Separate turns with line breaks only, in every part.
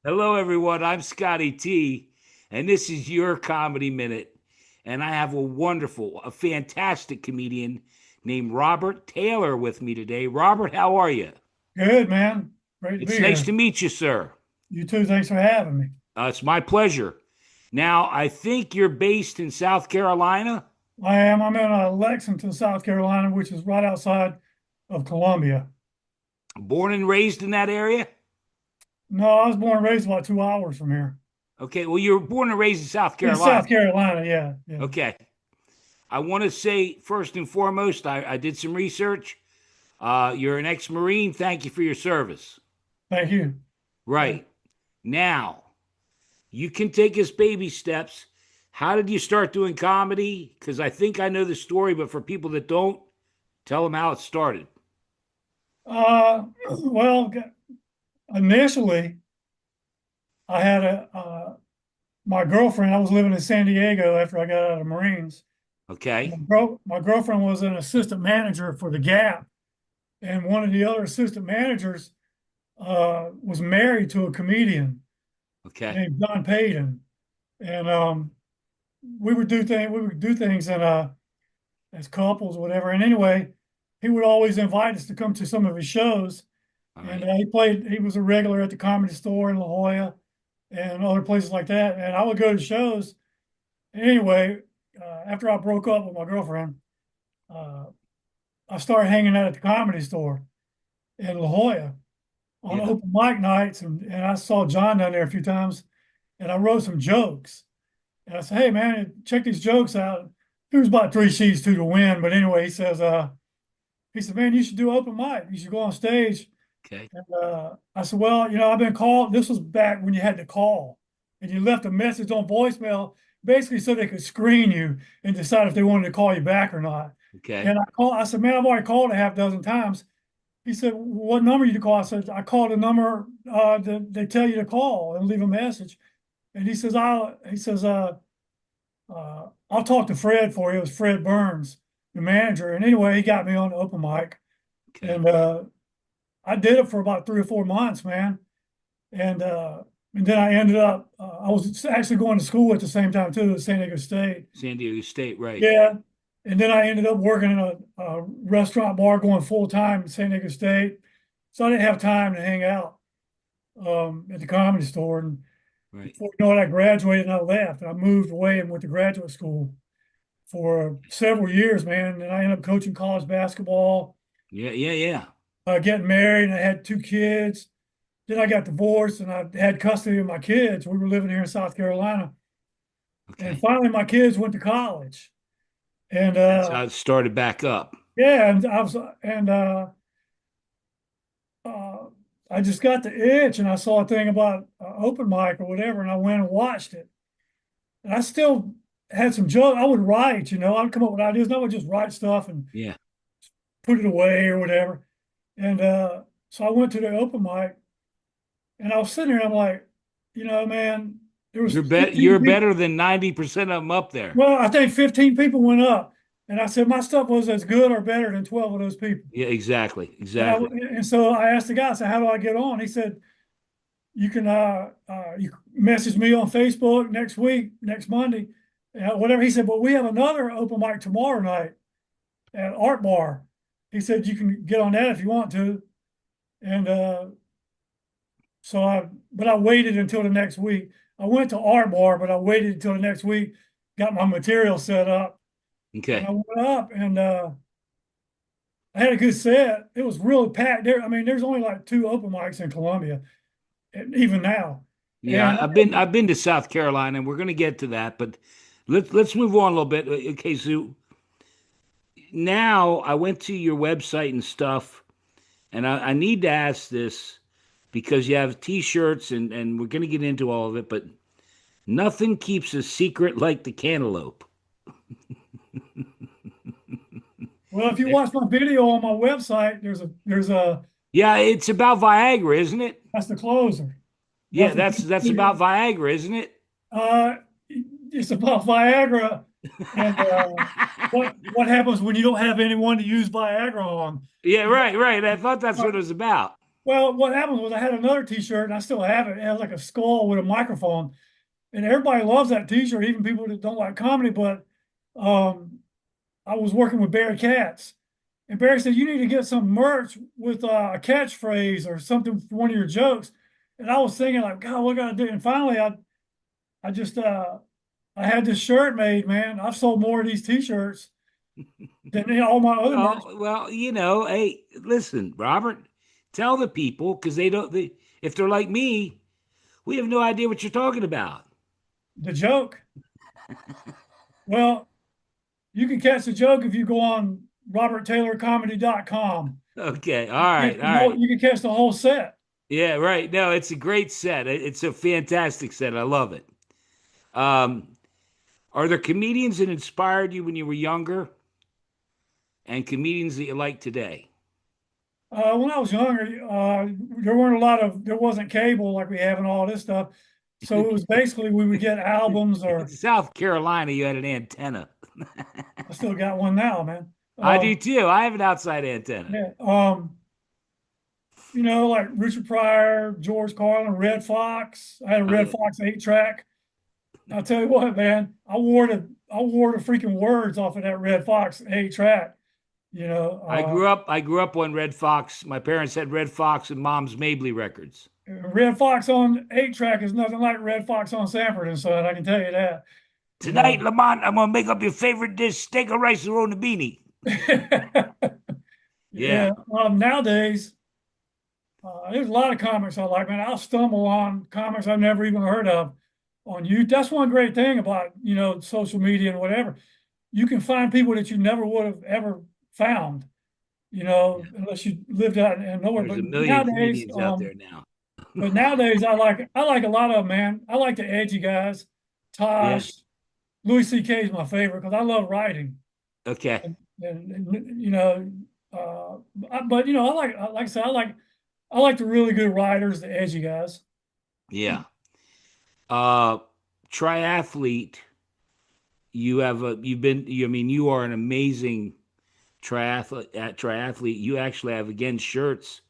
Hello, everyone. I'm Scotty T, and this is your Comedy Minute. And I have a fantastic comedian named Robert Taylor with me today. Robert, how are you?
Good, man. Great to be
It's nice
here.
to meet you, sir.
You too. Thanks for having me.
It's my pleasure. Now, I think you're based in South Carolina.
I am. I'm in Lexington, South Carolina, which is right outside of Columbia.
Born and raised in that area?
No, I was born and raised about 2 hours from here.
Okay, well, you were born and raised in South
In
Carolina.
South Carolina, yeah, yeah.
Okay. I want to say, first and foremost, I did some research. You're an ex Marine. Thank you for your service.
Thank you. Thank
Right. Now, you can take us baby steps. How did you start doing comedy? Because I think I know the story, but for people that don't, tell them how it started.
well, initially, I had my girlfriend. I was living in San Diego after I got out of the Marines.
Okay.
My girlfriend was an assistant manager for the Gap, and one of the other assistant managers was married to a comedian
Okay.
named John Payton, and we would do things and as couples, or whatever. And anyway, he would always invite us to come to some of his shows,
All
and
right.
he was a regular at the Comedy Store in La Jolla and other places like that. And I would go to shows. And anyway, after I broke up with my girlfriend, uh, I started hanging out at the Comedy Store in La Jolla on
Yeah.
open mic nights, and I saw John down there a few times, and I wrote some jokes. And I said, "Hey man, check these jokes out." There was about three sheets to the wind, but anyway, he said, "Man, you should do open mic. You should go on stage."
Okay.
And I said, "Well, I've been called." This was back when you had to call, and you left a message on voicemail, basically so they could screen you and decide if they wanted to call you back or not.
Okay.
And I said, "Man, I've already called a half dozen times." He said, "What number you to call?" I said, "I called a number that they tell you to call and leave a message." And I'll talk to Fred for you. It was Fred Burns, the manager. And anyway, he got me on the open mic.
Okay.
And I did it for about 3 or 4 months, man. And and then I was actually going to school at the same time too, at San Diego State.
San Diego State, right.
Yeah. And then I ended up working in a restaurant bar going full time at San Diego State. So I didn't have time to hang out at the Comedy Store. And
Right.
before you know it, I graduated and I left. And I moved away and went to graduate school for several years, man. And I ended up coaching college basketball,
Yeah. Yeah. Yeah.
getting married, and I had two kids. Then I got divorced and I had custody of my kids. We were living here in South Carolina. And
Okay.
finally, my kids went to college. And
That's how it started back up.
yeah, and I was, and uh, I just got the itch, and I saw a thing about open mic or whatever, and I went and watched it. And I still had some jokes. I would write, I'd come up with ideas, and I would just write stuff and
Yeah.
put it away or whatever. And so I went to the open mic, and I was sitting there, and I'm like, man, there was 15
You're
people.
better than 90% of them up there.
Well, I think 15 people went up, and I said my stuff was as good or better than 12 of those people.
Yeah, exactly.
And
Exactly.
so I asked the guy, I said, "How do I get on?" He said, you message me on Facebook next week, next Monday, whatever." He said, "But we have another open mic tomorrow night at Art Bar." He said, "You can get on that if you want to." And but I waited until the next week. I went to Art Bar, but I waited until the next week, got my material set up, and I
Okay.
went up, and I had a good set. It was really packed there. I mean, there's only like two open mics in Columbia, and even now.
Yeah,
And
I've been to South Carolina, and we're going to get to that, but let's move on a little bit. Okay, so now I went to your website and stuff, and I need to ask this because you have T-shirts, and we're going to get into all of it, but nothing keeps a secret like the cantaloupe.
well, if you watch my video on my website, there's a
Yeah, it's about Viagra, isn't it?
that's the closer.
Yeah,
Nothing.
that's about Viagra, isn't it?
Uh, it's about Viagra and what happens when you don't have anyone to use Viagra on.
Yeah, right, right. I thought that's what it was about.
Well, what happened was I had another T-shirt, and I still have it. It has like a skull with a microphone, and everybody loves that T-shirt, even people that don't like comedy. But um, I was working with Barry Katz, and Barry said, "You need to get some merch with a catchphrase or something for one of your jokes." And I was thinking, like, God, what gotta do? And finally, I just I had this shirt made, man. I've sold more of these T-shirts than all my other merch.
Well, hey, listen, Robert, tell the people because if they're like me, we have no idea what you're talking about.
The joke. Well, you can catch the joke if you go on roberttaylorcomedy.com.
Okay, all right, all right.
You can catch the whole set.
Yeah, right. No, it's a great set. It's a fantastic set. I love it. Um, are there comedians that inspired you when you were younger and comedians that you like today?
When I was younger, there wasn't cable like we have and all this stuff. So it was basically we would get albums
In
or
South Carolina, you had an antenna.
I still got one now, man.
I do too. I have an outside antenna.
Yeah. Like Richard Pryor, George Carlin, Red Fox. I had a Red Fox 8-track. I'll tell you what, man, I wore the freaking words off of that Red Fox 8-track.
I grew up on Red Fox. My parents had Red Fox and Mom's Mabley records.
Red Fox on 8-track is nothing like Red Fox on Sanford and Son. I can tell you that.
Tonight, Lamont, I'm gonna make up your favorite dish: steak or rice or on the beanie.
Yeah.
Yeah,
Nowadays, there's a lot of comics I like, man. I'll stumble on comics I've never even heard of on YouTube. That's one great thing about, social media and whatever. You can find people that you never would have ever found, unless you lived out in nowhere.
there's
But
a million
nowadays,
comedians out there now.
I like a lot of them, man. I like the edgy guys.
Yeah.
Tosh, Louis C.K. is my favorite because I love writing.
Okay.
And but like I said, I like the really good writers, the edgy guys.
Yeah. Uh, triathlete. I mean, you are an amazing triathlete. You actually have again shirts,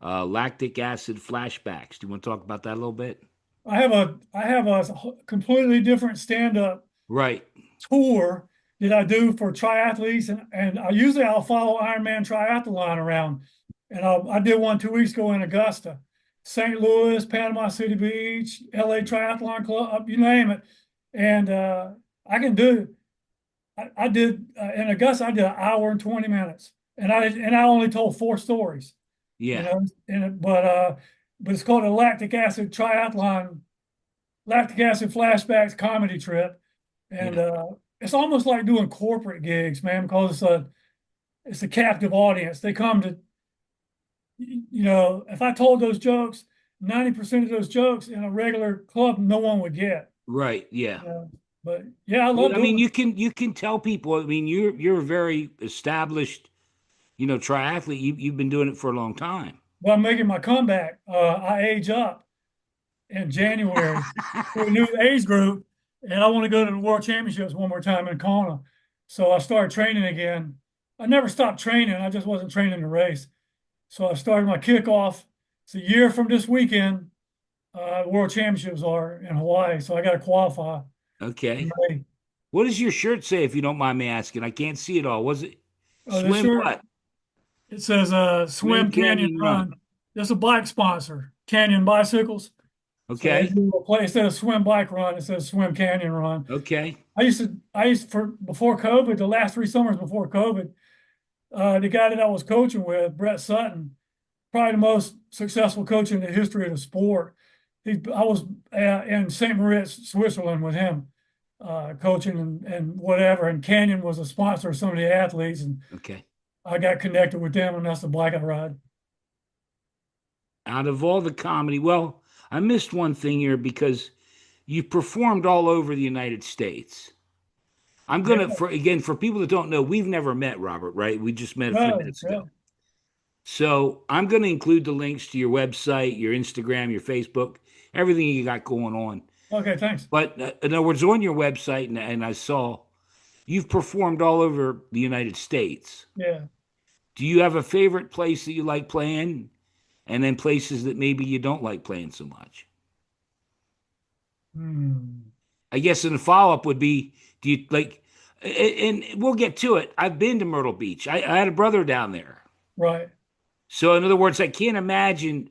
lactic acid flashbacks. Do you want to talk about that a little bit?
I have a completely different stand-up
Right.
tour that I do for triathletes, and I'll follow Ironman Triathlon around, and I did one 2 weeks ago in Augusta, St. Louis, Panama City Beach, LA Triathlon Club, you name it, and I can do. I did in Augusta. I did an hour and 20 minutes, and I only told 4 stories. You
Yeah.
know, but it's called a lactic acid flashbacks comedy trip, and
Yeah.
it's almost like doing corporate gigs, man, because it's a captive audience. They come to, if I told those jokes, 90% of those jokes in a regular club, no one would get.
Right. Yeah.
But yeah, I love
Well, I mean,
doing.
you can tell people. I mean, you're a very established, triathlete. You've been doing it for a long time.
Well, I'm making my comeback. I age up in January to a new age group, and I want to go to the World Championships one more time in Kona. So I started training again. I never stopped training. I just wasn't training to race. So I started my kickoff. It's a year from this weekend. World Championships are in Hawaii, so I got to qualify in
Okay.
May.
What does your shirt say, if you don't mind me asking? I can't see it all. Was it
This
swim
shirt,
what?
it says
Swim
Swim Canyon
Canyon Run.
Run. That's a bike sponsor, Canyon Bicycles. So they
Okay.
do a play instead of swim bike run, it says swim canyon run.
Okay.
For before COVID, the last 3 summers before COVID, the guy that I was coaching with, Brett Sutton, probably the most successful coach in the history of the sport. I was in St. Moritz, Switzerland with him, coaching and whatever. And Canyon was a sponsor of some of the athletes, and
Okay.
I got connected with them, and that's the bike I ride.
Out of all the comedy, well, I missed one thing here because you performed all over the United States. I'm
Yeah,
gonna for people that don't know, we've never met, Robert, right? We just met a few
no,
minutes
yeah.
ago. So I'm gonna include the links to your website, your Instagram, your Facebook, everything you got going on.
Okay, thanks.
But in other words, on your website, and I saw you've performed all over the United States.
Yeah.
Do you have a favorite place that you like playing? and then places that maybe you don't like playing so much.
Hmm.
I guess in the follow up would be, do you like, and we'll get to it. I've been to Myrtle Beach. I had a brother down there.
Right.
So in other words, I can't imagine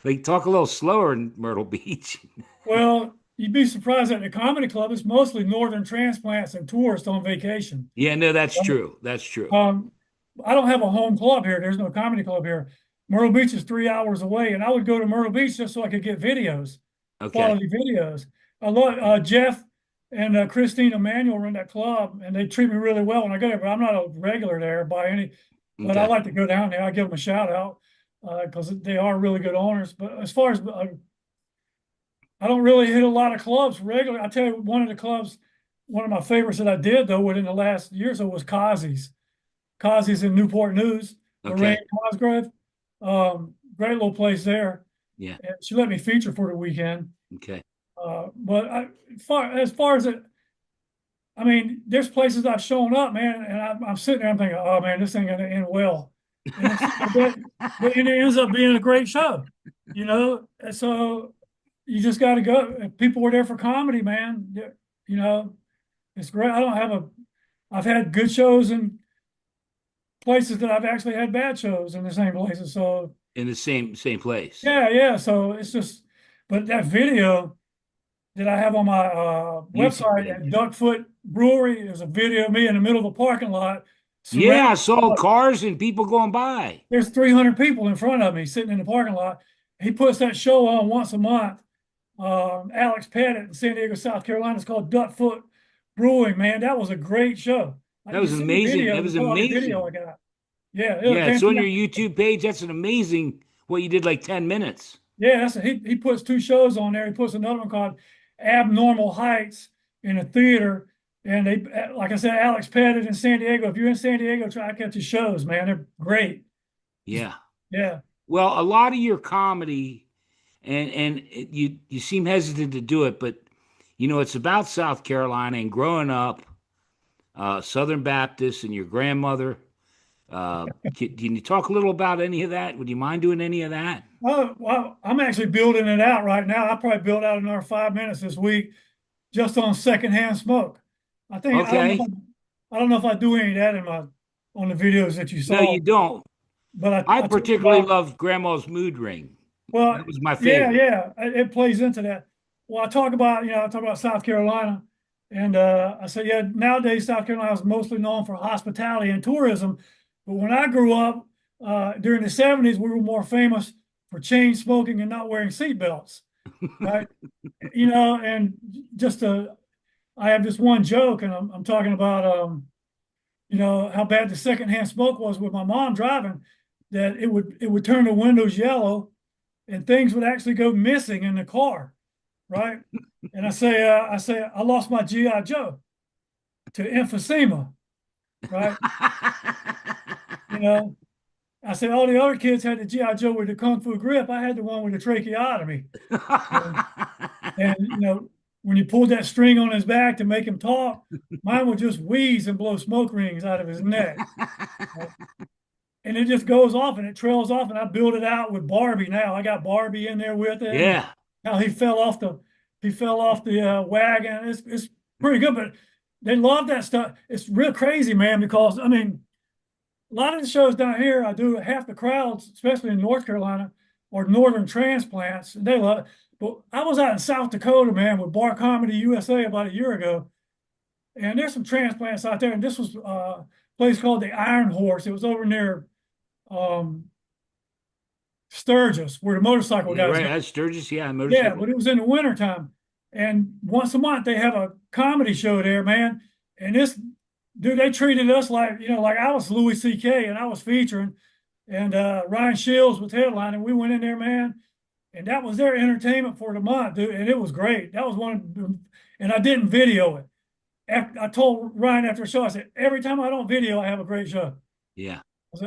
like talk a little slower in Myrtle Beach.
Well, you'd be surprised at the comedy club. It's mostly northern transplants and tourists on vacation.
Yeah, no, that's true. That's true.
Um, I don't have a home club here. There's no comedy club here. Myrtle Beach is 3 hours away, and I would go to Myrtle Beach just so I could get videos,
Okay.
quality videos. I love Jeff and Christine Emanuel run that club, and they treat me really well when I go there. But I'm not a regular there by any. But I
Okay.
like to go down there. I give them a shout out because they are really good owners. But as far as I don't really hit a lot of clubs regularly. I tell you, one of the clubs, one of my favorites that I did though within the last year or so was Kazi's. Kazi's in Newport News, Lorraine
Okay.
Cosgrove. Great little place there.
Yeah.
And she let me feature for the weekend.
Okay.
But as far as it, I mean, there's places I've shown up, man, and I'm sitting there, I'm thinking, oh man, this ain't gonna end well. And but it ends up being a great show, you know. And so you just got to go. If people were there for comedy, man, you know, it's great. I don't have a. I've had good shows in places that I've actually had bad shows in the same places. So
In the same place.
yeah, yeah. So it's just, but that video that I have on my
YouTube
website at
page.
Duckfoot Brewery is a video of me in the middle of a parking lot,
Yeah,
surrounded.
I saw cars and people going by.
There's 300 people in front of me sitting in the parking lot. He puts that show on once a month. Alex Pettit in San Diego, South Carolina. It's called Duckfoot Brewing. Man, that was a great show.
That
You
was
see the
amazing.
video,
That
the
was
quality video
amazing.
I got. Yeah, it was
Yeah, it's on your
fantastic.
YouTube page. That's an amazing what you did like 10 minutes.
Yeah, he puts two shows on there. He puts another one called Abnormal Heights in a theater. And they, like I said, Alex Pettit in San Diego. If you're in San Diego, try to catch his shows, man. They're great.
Yeah.
Yeah.
Well, a lot of your comedy you seem hesitant to do it, but it's about South Carolina and growing up Southern Baptist and your grandmother. Can you talk a little about any of that? Would you mind doing any of that?
Well, I'm actually building it out right now. I'll probably build out another 5 minutes this week just on secondhand smoke. I think
Okay.
I don't know if I do any of that in my on the videos that you
No,
saw,
you don't.
but
I
I talk
particularly
about
loved Grandma's Mood Ring.
well,
That was my
yeah,
favorite.
yeah, it plays into that. Well, I talk about South Carolina, and I say, yeah, nowadays South Carolina is mostly known for hospitality and tourism, but when I grew up during the '70s, we were more famous for chain smoking and not wearing seatbelts, right? And just I have this one joke, and I'm talking about how bad the secondhand smoke was with my mom driving, that it would turn the windows yellow and things would actually go missing in the car, right? And I say I lost my GI Joe to emphysema, right? You know, I said all the other kids had the GI Joe with the Kung Fu grip. I had the one with the tracheotomy, and, and when you pulled that string on his back to make him talk, mine would just wheeze and blow smoke rings out of his neck. Right? And it just goes off and it trails off. And I build it out with Barbie now. I got Barbie in there with it. And
Yeah.
how he fell off the wagon. It's pretty good, but they love that stuff. It's real crazy, man, because I mean, a lot of the shows down here, I do half the crowds, especially in North Carolina or northern transplants, and they love it. But I was out in South Dakota, man, with Bar Comedy USA about a year ago, and there's some transplants out there. And this was a place called the Iron Horse. It was over near um, Sturgis, where the motorcycle
Yeah,
guys
right.
go.
That's Sturgis. Yeah,
Yeah,
motorcycle.
but it was in the wintertime. And once a month they have a comedy show there, man. And this dude, they treated us like I was Louis C.K. and I was featuring, and Ryan Shields was headlining. We went in there, man, and that was their entertainment for the month, dude. And it was great. That was and I didn't video it. I told Ryan after the show, I said, every time I don't video, I have a great show.
Yeah.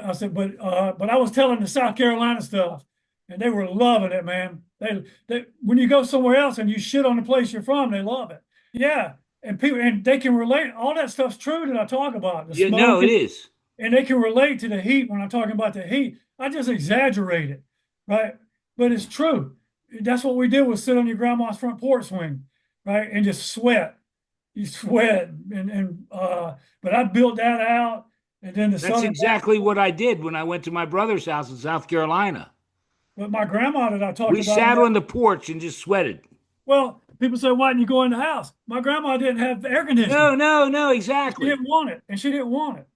I said, but I was telling the South Carolina stuff, and they were loving it, man. They when you go somewhere else and you shit on the place you're from, they love it. Yeah, and they can relate. All that stuff's true that I talk about, the
Yeah, no,
smoke,
it is.
and they can relate to the heat when I'm talking about the heat. I just exaggerate it. right? But it's true. That's what we did was sit on your grandma's front porch swing, right? And just sweat. You sweat but I built that out and then the
That's
southern,
exactly what I did when I went to my brother's house in South Carolina.
but my grandma that I talked
We
about,
sat on the porch and just sweated.
well, people say, why didn't you go in the house? My grandma didn't have air conditioning.
No, no, no,
She
exactly.
didn't want it, and she didn't want it.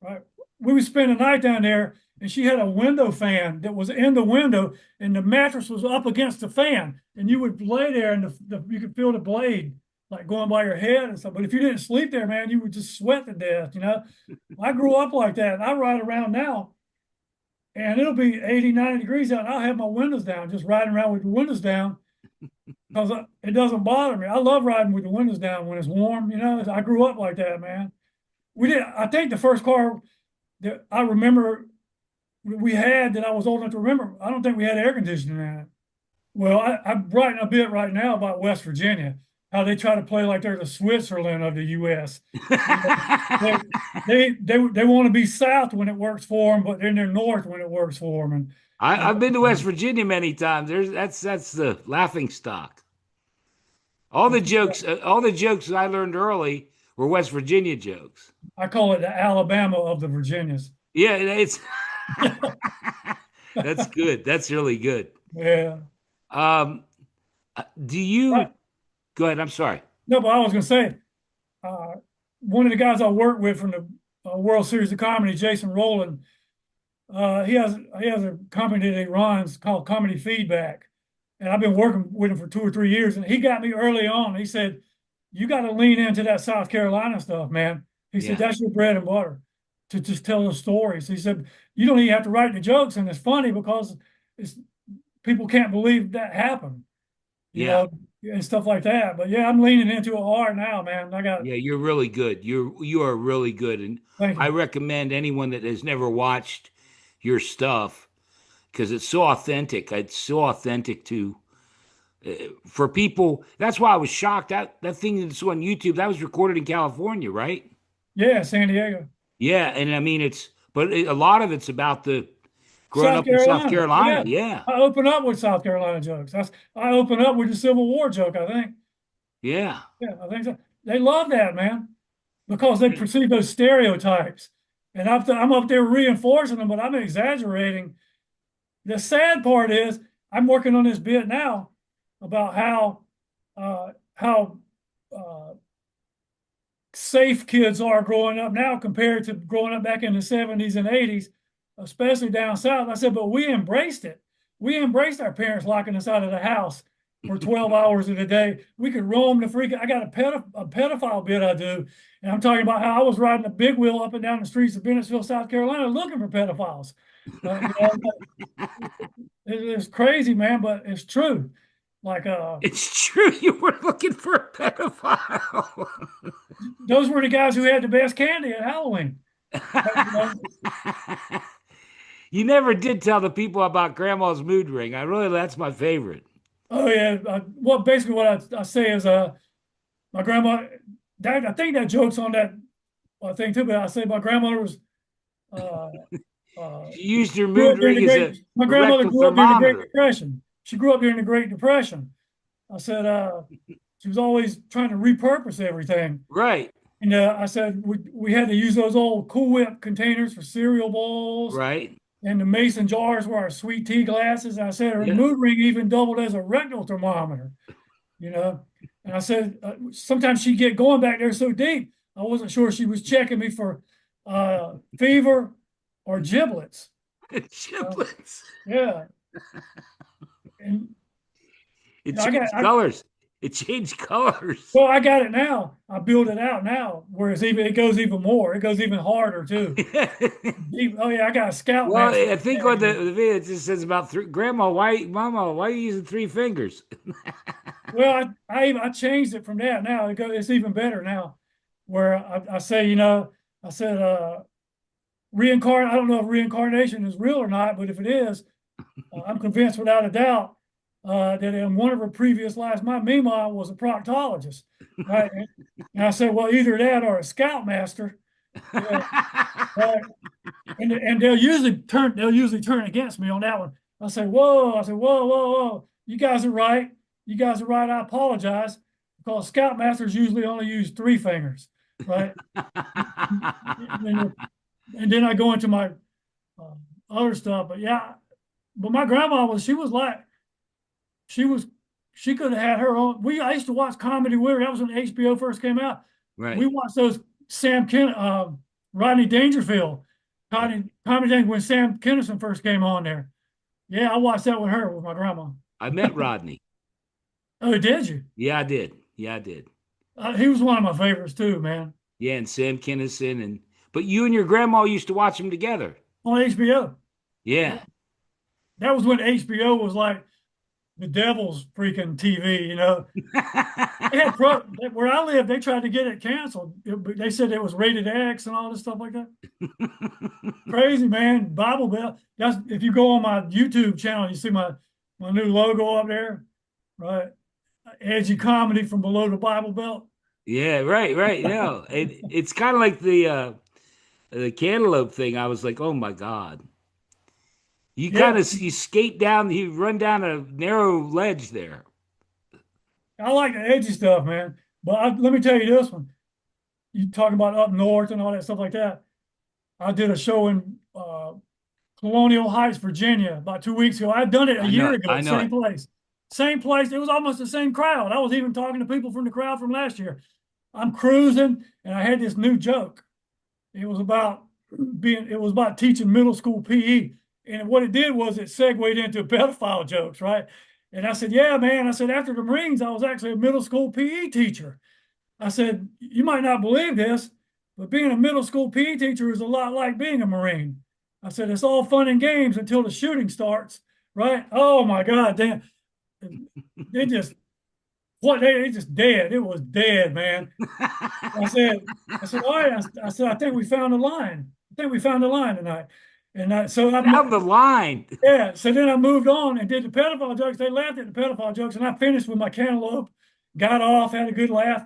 Right? We would spend the night down there, and she had a window fan that was in the window, and the mattress was up against the fan, and you would lay there, and you could feel the blade like going by your head and stuff. But if you didn't sleep there, man, you would just sweat to death. I grew up like that, and I ride around now, and it'll be 80, 90 degrees out, and I'll have my windows down, just riding around with the windows down because it doesn't bother me. I love riding with the windows down when it's warm. I grew up like that, man. We did. I think the first car that I remember we had that I was old enough to remember, I don't think we had air conditioning in it. Well, I'm writing a bit right now about West Virginia, how they try to play like they're the Switzerland of the U.S. They they want to be South when it works for them, but then they're North when it works for them.
I've been to West Virginia many times. That's the laughing stock. All the jokes I learned early were West Virginia jokes.
I call it the Alabama of the Virginias.
Yeah, it's that's good. That's really good.
Yeah.
Um, do you
Right.
go ahead? I'm sorry.
No, but I was going to say, uh, one of the guys I work with from the World Series of Comedy, Jason Rowland, he has a company that he runs called Comedy Feedback, and I've been working with him for 2 or 3 years. And he got me early on. He said, "You got to lean into that South Carolina stuff, man." He said,
Yeah,
"That's your bread and butter to just tell the stories." He said, "You don't even have to write the jokes, and it's funny because it's people can't believe that happened, you
yeah,
know, and stuff like that." But yeah, I'm leaning into it hard now, man. I got
yeah. You're really good. You are really good, and
thank
I
you.
recommend anyone that has never watched your stuff because it's so authentic. It's so authentic to for people. That's why I was shocked that thing that's on YouTube that was recorded in California, right?
Yeah, San Diego.
Yeah, and I mean a lot of it's about the growing
South
up in South
Carolina.
Carolina.
Yeah.
Yeah,
I open up with South Carolina jokes. I open up with the Civil War joke, I think.
yeah.
Yeah, I think so. They love that, man, because they perceive those stereotypes. And I'm up there reinforcing them, but I'm exaggerating. The sad part is I'm working on this bit now about how safe kids are growing up now compared to growing up back in the 70s and 80s, especially down south. I said, but we embraced it. We embraced our parents locking us out of the house for 12 hours of the day. We could roam the freak. I got a pedophile bit I do, and I'm talking about how I was riding a big wheel up and down the streets of Bennettsville, South Carolina, looking for pedophiles. It's crazy, man, but it's true. Like
It's true. You were looking for a pedophile.
those were the guys who had the best candy at Halloween. You know,
You never did tell the people about Grandma's mood ring. That's my favorite.
oh yeah. Basically what I say is my grandma. I think that joke's on that thing too. But I say my grandmother was uh,
She used her
grew
mood
up during the
ring as a
Great. My grandmother
rectal
grew up during the Great
thermometer.
Depression. She grew up during the Great Depression. I said she was always trying to repurpose everything.
Right,
And I said we had to use those old Cool Whip containers for cereal bowls,
right.
and the mason jars were our sweet tea glasses. And I said her
Yeah.
mood ring even doubled as a rectal thermometer, you know. And I said sometimes she'd get going back there so deep, I wasn't sure she was checking me for fever or giblets.
Giblets.
Yeah, and
It
I got
changed colors. It changed colors.
well, I got it now. I build it out now, where it goes even more. It goes even harder too. Oh yeah, I got a
Well,
Scoutmaster.
I think on the video it just says about three. Grandma, Mama, why are you using three fingers?
Well, I changed it from that now. It's even better now, where I say, I said reincarnate. I don't know if reincarnation is real or not, but if it is, I'm convinced without a doubt that in one of her previous lives, my Mima was a proctologist, right? And I said, well, either that or a Scoutmaster. Yeah, right. And they'll usually turn against me on that one. I said, whoa. I said, whoa, whoa, whoa. You guys are right. You guys are right. I apologize because Scoutmasters usually only use three fingers, right? And then I go into my uh, other stuff. But yeah, but my grandma was, she was, she could have had her own. I used to watch Comedy with her. That was when HBO first came out. We
Right.
watched those Rodney Dangerfield, Comedy Danger when Sam Kinison first came on there. Yeah, I watched that with her with my grandma.
I met Rodney.
Oh, did you?
Yeah, I did. Yeah, I did.
He was one of my favorites too, man.
Yeah, and Sam Kinison and but you and your grandma used to watch them together.
On HBO.
Yeah.
That was when HBO was like the devil's freaking TV, you know. They had where I live, they tried to get it canceled. They said it was rated X and all this stuff like that. Crazy, man. Bible Belt. That's if you go on my YouTube channel, you see my new logo up there, right? Edgy comedy from below the Bible Belt.
Yeah, right, right. No, it's kind of like the cantaloupe thing. I was like, oh my God. You
Yeah,
kind of you skate down, you run down a narrow ledge there.
I like the edgy stuff, man. But let me tell you this one. You talking about up north and all that stuff like that. I did a show in Colonial Heights, Virginia, about 2 weeks ago. I'd done it a
I know
year
it.
ago,
I know
same
it.
place. Same place. It was almost the same crowd. I was even talking to people from the crowd from last year. I'm cruising and I had this new joke. It was about teaching middle school PE. And what it did was it segued into pedophile jokes, right? And I said, yeah, man. I said, after the Marines, I was actually a middle school PE teacher. I said, you might not believe this, but being a middle school PE teacher is a lot like being a Marine. I said, it's all fun and games until the shooting starts, right? Oh my God, damn. They just, they just dead. It was dead, man. I said, all right. I said, I think we found a line. I think we found a line tonight. And
Down the line.
yeah. So then I moved on and did the pedophile jokes. They laughed at the pedophile jokes, and I finished with my cantaloupe, got off, had a good laugh.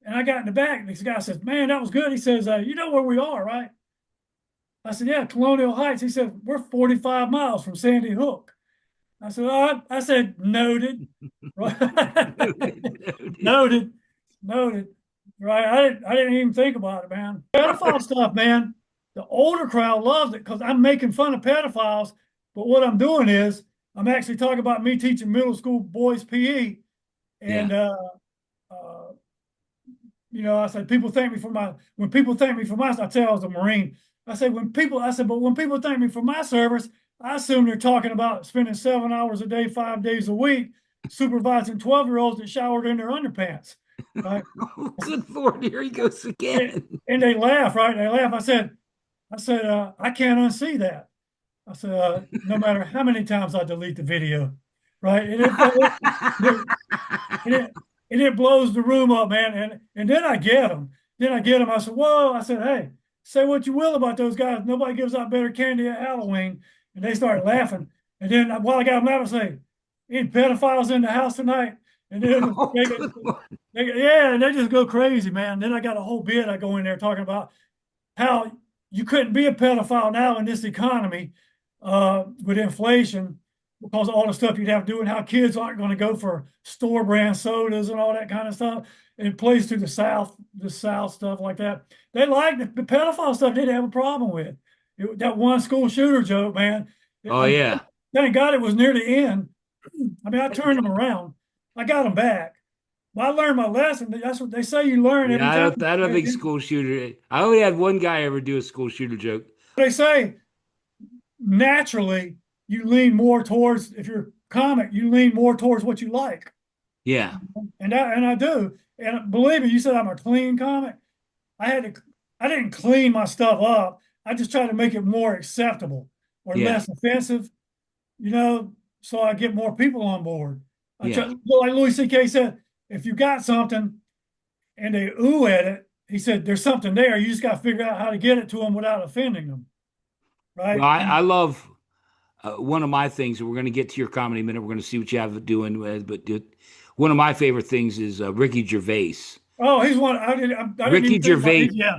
And I got in the back. This guy says, man, that was good. He says, you know where we are, right? I said, yeah, Colonial Heights. He said, we're 45 miles from Sandy Hook. I said, all right. I said, noted. Right. Noted. Noted. Right. I didn't even think about it, man. Pedophile stuff, man. The older crowd loves it because I'm making fun of pedophiles. But what I'm doing is I'm actually talking about me teaching middle school boys PE.
Yeah.
And uh, I said, when people thank me for my, I tell I was a Marine. I said, but when people thank me for my service, I assume they're talking about spending 7 hours a day, 5 days a week, supervising 12-year-olds that showered in their underpants. Right?
Oh, good Lord, here he goes again.
And they laugh, right? They laugh. I can't unsee that. I said, no matter how many times I delete the video, right? And it blows the room up, man. And then I get them. I said, whoa. I said, hey, say what you will about those guys. Nobody gives out better candy at Halloween. And they started laughing. And then while I got them out, I say, any pedophiles in the house tonight? And then
Oh,
and they just go crazy, man. And then I got a whole bit I go in there talking about how you couldn't be a pedophile now in this economy with inflation because of all the stuff you'd have to do and how kids aren't going to go for store brand sodas and all that kind of stuff. And it plays to the South stuff like that. They like the pedophile stuff. They didn't have a problem with that one school shooter joke, man.
oh yeah.
Thank God it was near the end. I mean, I turned them around. I got them back. Well, I learned my lesson. That's what they say you learn every
Yeah,
time.
I don't think school shooter. I only had one guy ever do a school shooter joke.
They say naturally you lean more towards, if you're a comic, you lean more towards what you like.
Yeah.
And I do. And believe me, you said I'm a clean comic. I didn't clean my stuff up. I just tried to make it more acceptable or
Yeah.
less offensive, so I get more people on board.
Yeah.
Like Louis C.K. said, if you got something and they ooh at it, he said, there's something there. You just got to figure out how to get it to them without offending them. Right.
Well, I love one of my things, and we're going to get to your comedy minute. We're going to see what you have doing, one of my favorite things is Ricky Gervais.
Oh, he's one. I didn't
Ricky
even think about
Gervais.
it. Yeah.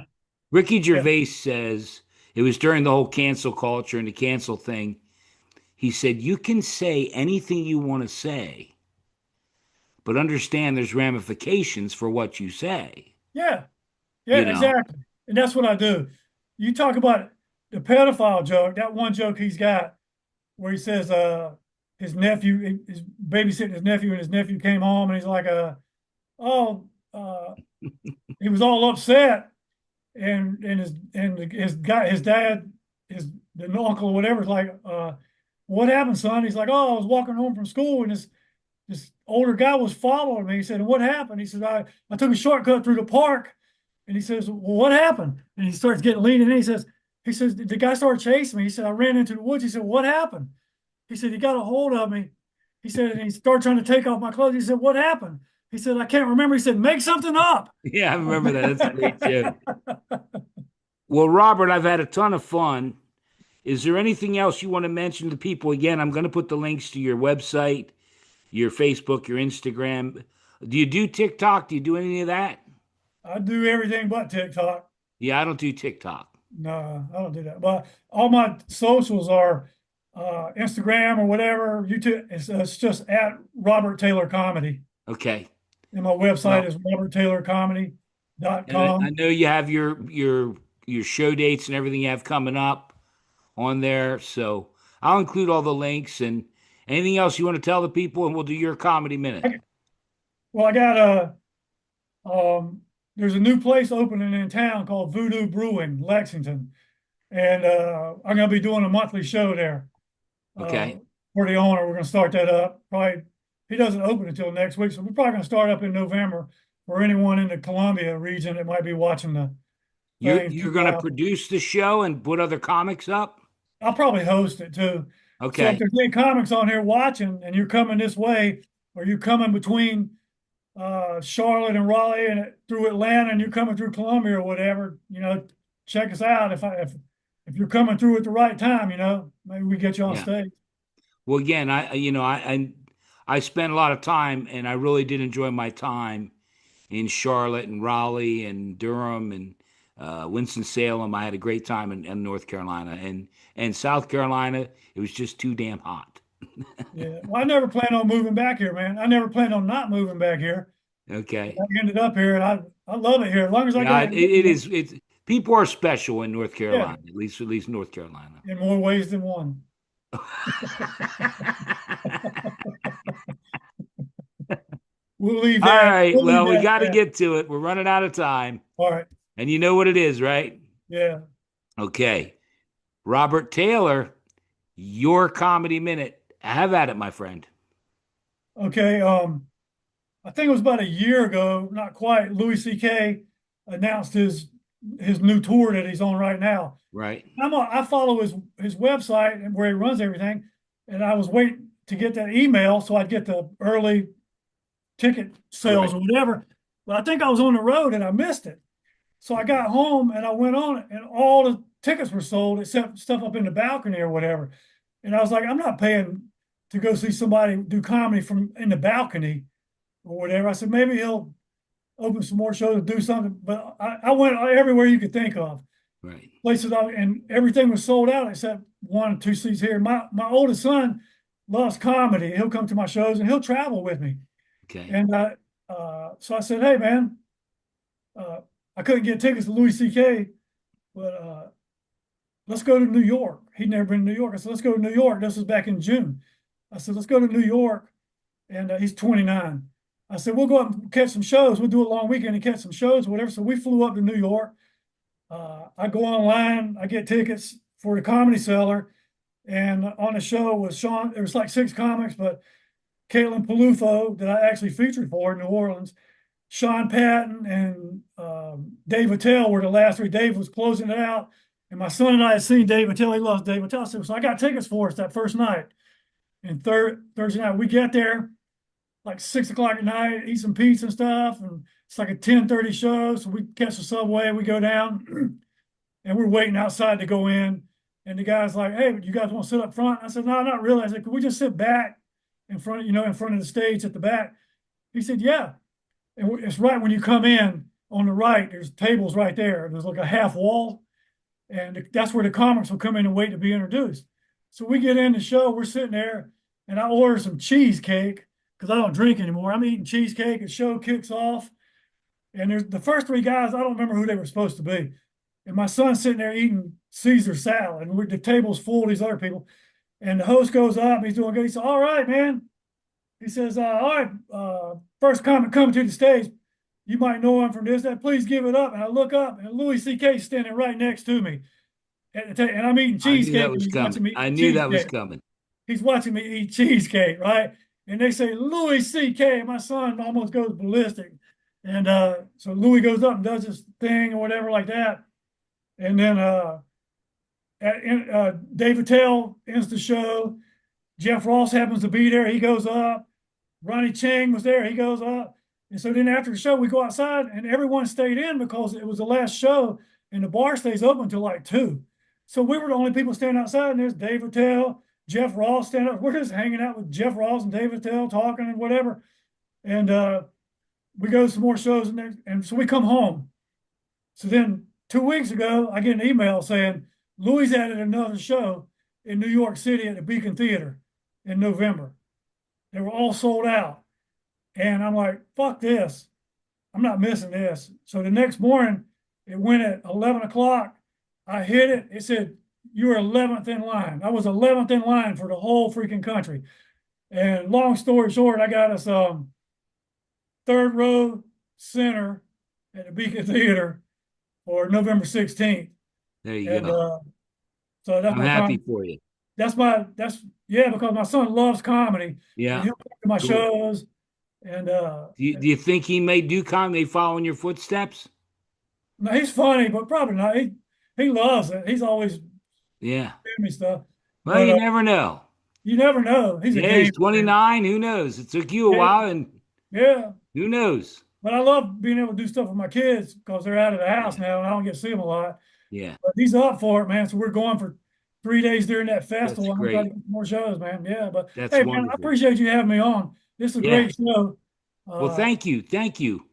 Ricky Gervais says it was during the whole cancel culture and the cancel thing. He said, you can say anything you want to say, but understand there's ramifications for what you say,
Yeah,
you
yeah,
know?
exactly. And that's what I do. You talk about the pedophile joke, that one joke he's got where he says his nephew is babysitting his nephew and his nephew came home and he's like oh he was all upset and his guy his dad the uncle or whatever is like what happened, son? He's like, oh, I was walking home from school and this older guy was following me. He said, what happened? He said, I took a shortcut through the park. And he says, well, what happened? And he starts getting leaning in. He says, the guy started chasing me. He said, I ran into the woods. He said, what happened? He said, he got a hold of me. He said, and he started trying to take off my clothes. He said, what happened? He said, I can't remember. He said, make something up.
Yeah, I remember that. That's a great joke. Well, Robert, I've had a ton of fun. Is there anything else you want to mention to people? Again, I'm going to put the links to your website, your Facebook, your Instagram. Do you do TikTok? Do you do any of that?
I do everything but TikTok.
Yeah, I don't do TikTok.
No, I don't do that. But all my socials are Instagram or whatever. YouTube. It's just at Robert Taylor Comedy.
Okay.
And my website
Well,
is roberttaylorcomedy.com.
and I know you have your show dates and everything you have coming up on there. So I'll include all the links and anything else you want to tell the people, and we'll do your comedy minute.
Well, I got there's a new place opening in town called Voodoo Brewing, Lexington. And I'm going to be doing a monthly show there.
Okay.
For the owner. We're going to start that up. Probably he doesn't open until next week. So we're probably going to start up in November for anyone in the Columbia region that might be watching the thing.
You're going to produce the show and put other comics up?
I'll probably host it too. So if
Okay.
there's any comics on here watching and you're coming this way, or you're coming between Charlotte and Raleigh and through Atlanta and you're coming through Columbia or whatever, check us out. If you're coming through at the right time, maybe we get you on
Yeah.
stage.
Well, again, I spent a lot of time, and I really did enjoy my time in Charlotte and Raleigh and Durham and Winston-Salem. I had a great time in North Carolina and South Carolina. It was just too damn hot.
Yeah. Well, I never planned on moving back here, man. I never planned on not moving back here.
Okay.
I ended up here, and I love it here. As long as I
Yeah,
get
it is. It's people are special in North
yeah,
Carolina, at least North Carolina.
in more ways than one. We'll leave
All
that.
right.
We'll
Well,
leave
we
that
got to
there.
get to it. We're running out of time.
All right.
And you know what it is, right?
Yeah.
Okay. Robert Taylor, your comedy minute. Have at it, my friend.
Okay. I think it was about a year ago, not quite. Louis C.K. announced his new tour that he's on right now.
Right.
I follow his website and where he runs everything, and I was waiting to get that email so I'd get the early ticket sales
Right.
or whatever. But I think I was on the road and I missed it. So I got home and I went on it, and all the tickets were sold except stuff up in the balcony or whatever. And I was like, I'm not paying to go see somebody do comedy from in the balcony or whatever. I said maybe he'll open some more shows, do something. But I went everywhere you could think of.
Right.
Places and everything was sold out except 1 or 2 seats here. My oldest son loves comedy. He'll come to my shows and he'll travel with me.
Okay.
And so I said, hey man, I couldn't get tickets to Louis C.K., but let's go to New York. He'd never been to New York. I said, let's go to New York. This was back in June. I said, let's go to New York. And he's 29. I said, we'll go up and catch some shows. We'll do a long weekend and catch some shows, whatever. So we flew up to New York. I go online, I get tickets for the Comedy Cellar. And on the show was Sean, there was like 6 comics, but Caitlin Palufo that I actually featured for in New Orleans, Sean Patton and Dave Attell were the last 3. Dave was closing it out. And my son and I had seen Dave Attell. He loves Dave Attell. So I got tickets for us that first night. And Thursday night, we get there like 6 o'clock at night, eat some pizza and stuff. And it's like a 10:30 show. So we catch the subway, we go down and we're waiting outside to go in. And the guy's like, hey, you guys want to sit up front? I said, no, not really. I said, could we just sit back in front of the stage at the back? He said, yeah. And it's right when you come in on the right, there's tables right there. There's like a half wall. And that's where the comics will come in and wait to be introduced. So we get in the show, we're sitting there, and I order some cheesecake because I don't drink anymore. I'm eating cheesecake, and show kicks off. And there's the first three guys, I don't remember who they were supposed to be. And my son's sitting there eating Caesar salad, and the table's full of these other people. And the host goes up, he's doing good. He said, "All right, man." He says, "All right, first comment coming to the stage. You might know him from this, that. Please give it up." And I look up, and Louis C.K. is standing right next to me. And I'm eating
I knew
cheesecake,
that
and
was
he's watching
coming.
me
I
eat
knew that was
cheesecake.
coming.
He's watching me eat cheesecake, right? And they say Louis C.K. My son almost goes ballistic. And so Louis goes up and does his thing or whatever like that. And then Dave Attell ends the show. Jeff Ross happens to be there. He goes up. Ronnie Chang was there. He goes up. And so then after the show, we go outside and everyone stayed in because it was the last show and the bar stays open until like 2. So we were the only people standing outside, and there's Dave Attell, Jeff Ross standing up. We're just hanging out with Jeff Ross and Dave Attell talking and whatever. And we go to some more shows and so we come home. So then 2 weeks ago, I get an email saying Louis added another show in New York City at the Beacon Theater in November. They were all sold out. And I'm like, fuck this. I'm not missing this. So the next morning, it went at 11 o'clock. I hit it. It said, "You're 11th in line." I was 11th in line for the whole freaking country. And long story short, I got us third row center at the Beacon Theater for November 16th.
There you
And
go.
so that's
I'm
my
happy for you.
yeah, because my son loves comedy and
Yeah.
he'll come to my
Cool.
shows. And
Do you think he may do comedy following your footsteps?
no, he's funny, but probably not. He loves it. He's always
Yeah.
giving me stuff.
Well,
But
you never know.
you never know. He's a
Yeah, he's
game man.
29. Who knows? It took you a
Yeah,
while, and
yeah.
who knows?
But I love being able to do stuff with my kids because they're out of the house
Yeah.
now and I don't get to see them a lot.
Yeah.
But he's up for it, man. So we're going for 3 days during that
That's
festival. I'm gonna try to
great.
get more shows, man. Yeah, but
That's
hey, man, I
wonderful.
appreciate you having me on. This is a
Yeah.
great show.
Well,
Uh,
thank you. Thank you.